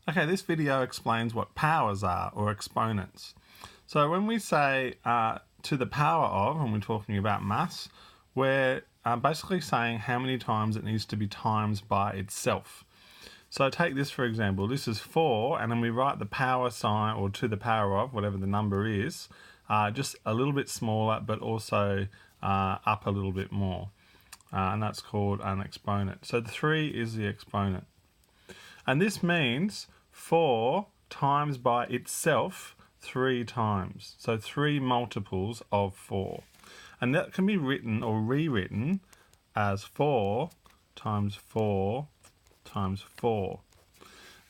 Okay, this video explains what powers are, or exponents. So when we say to the power of, and we're talking about mass, we're basically saying how many times it needs to be times by itself. So take this for example, this is 4, and then we write the power sign, or to the power of, whatever the number is, just a little bit smaller, but also up a little bit more. And that's called an exponent. So the 3 is the exponent. And this means 4 times by itself 3 times. So 3 multiples of 4. And that can be written or rewritten as 4 times 4 times 4.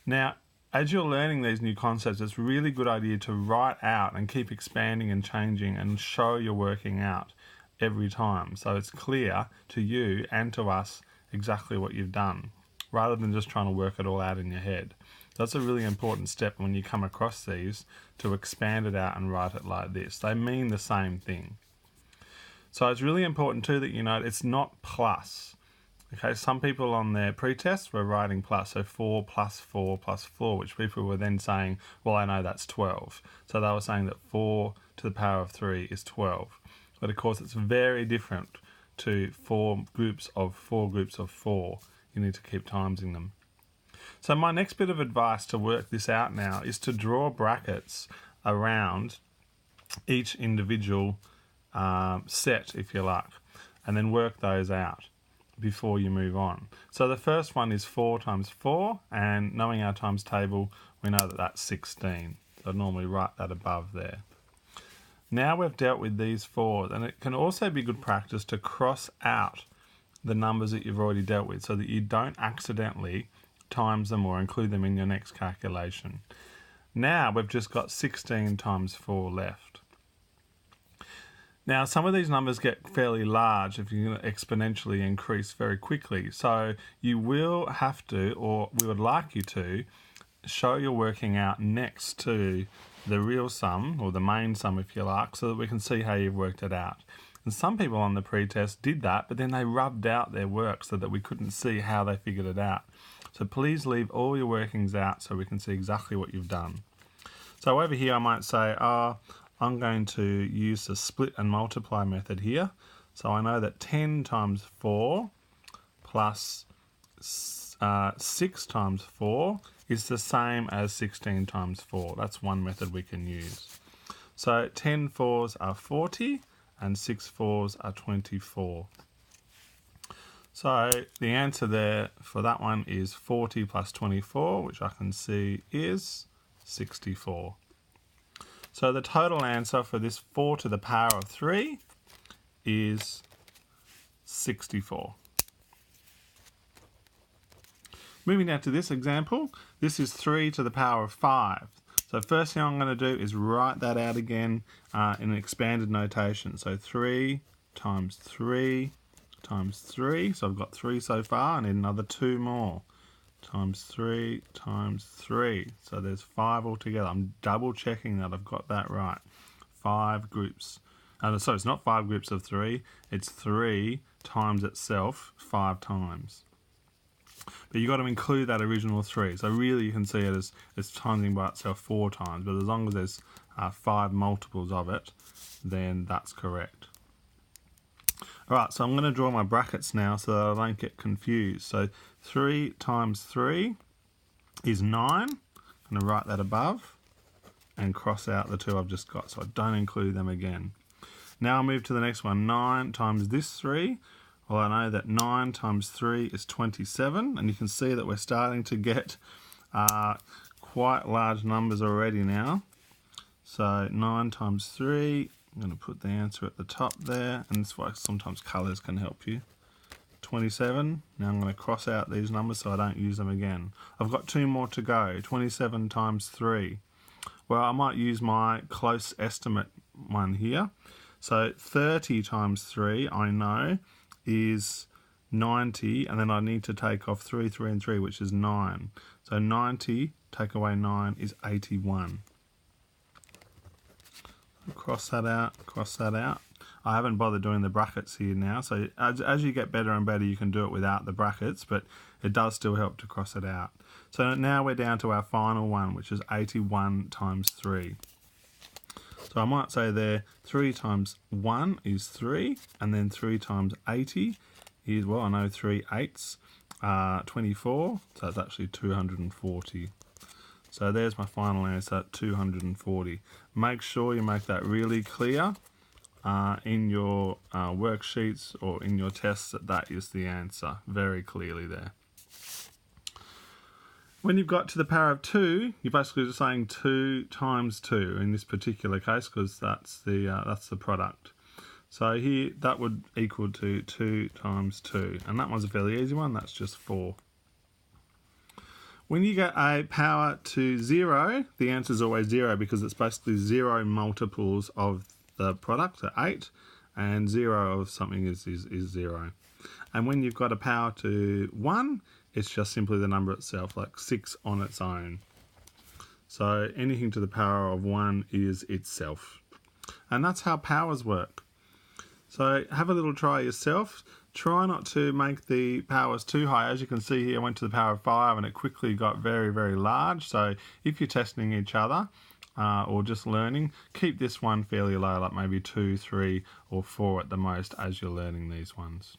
Now, as you're learning these new concepts, it's a really good idea to write out and keep expanding and changing and show you're working out every time. So it's clear to you and to us exactly what you've done, rather than just trying to work it all out in your head. That's a really important step when you come across these, to expand it out and write it like this. They mean the same thing. So it's really important too that you know it's not plus. Okay, some people on their pre-tests were writing plus, so 4 plus 4 plus 4, which people were then saying, well, I know that's 12. So they were saying that 4 to the power of 3 is 12. But of course it's very different to 4 groups of 4. You need to keep timesing them. So my next bit of advice to work this out now is to draw brackets around each individual set, if you like, and then work those out before you move on. So the first one is 4 times 4, and knowing our times table, we know that that's 16. So I'd normally write that above there. Now we've dealt with these 4s, and it can also be good practice to cross out the numbers that you've already dealt with so that you don't accidentally times them or include them in your next calculation. Now we've just got 16 times 4 left. Now some of these numbers get fairly large if you're going to exponentially increase very quickly. So you will have to, or we would like you to, show you're working out next to the real sum, or the main sum if you like, so that we can see how you've worked it out. And some people on the pre-test did that, but then they rubbed out their work so that we couldn't see how they figured it out. So please leave all your workings out so we can see exactly what you've done. So over here I might say, I'm going to use the split and multiply method here. So I know that 10 times 4 plus 6 times 4 is the same as 16 times 4. That's one method we can use. So 10 4s are 40 and 6 4s are 24. So the answer there for that one is 40 plus 24, which I can see is 64. So the total answer for this 4 to the power of 3 is 64. Moving now to this example, this is 3 to the power of 5. So first thing I'm going to do is write that out again in an expanded notation. So 3 times 3 times 3. So I've got 3 so far. I need another 2 more. Times 3 times 3. So there's 5 altogether. I'm double checking that I've got that right. 5 groups. So it's not 5 groups of 3. It's 3 times itself 5 times. But you've got to include that original 3. So really you can see it as it's timesing by itself 4 times. But as long as there's 5 multiples of it, then that's correct. Alright, so I'm going to draw my brackets now so that I don't get confused. So 3 times 3 is 9. I'm going to write that above and cross out the 2 I've just got so I don't include them again. Now I'll move to the next one. 9 times this 3. Well, I know that 9 times 3 is 27, and you can see that we're starting to get quite large numbers already now. So 9 times 3, I'm going to put the answer at the top there, and this is why sometimes colours can help you. 27. Now I'm going to cross out these numbers so I don't use them again. I've got 2 more to go. 27 times 3. Well, I might use my close estimate one here. So 30 times 3, I know, is 90, and then I need to take off 3, 3 and 3, which is 9. So 90 take away 9 is 81. Cross that out, cross that out. I haven't bothered doing the brackets here now, so as you get better and better you can do it without the brackets, but it does still help to cross it out. So now we're down to our final one, which is 81 times 3. So I might say there 3 times 1 is 3, and then 3 times 80 is, well, I know 3 eighths, 24, so it's actually 240. So there's my final answer, 240. Make sure you make that really clear in your worksheets or in your tests that is the answer, very clearly there. When you've got to the power of 2, you're basically just saying 2 times 2 in this particular case, because that's the product. So here that would equal to 2 times 2, and that one's a fairly easy one, that's just 4. When you get a power to 0, the answer is always 0 because it's basically 0 multiples of the product, so 8, and 0 of something is 0. And when you've got a power to 1, it's just simply the number itself, like 6 on its own. So anything to the power of 1 is itself. And that's how powers work. So have a little try yourself. Try not to make the powers too high. As you can see here, I went to the power of 5 and it quickly got very, very large. So if you're testing each other or just learning, keep this one fairly low, like maybe 2, 3 or 4 at the most as you're learning these ones.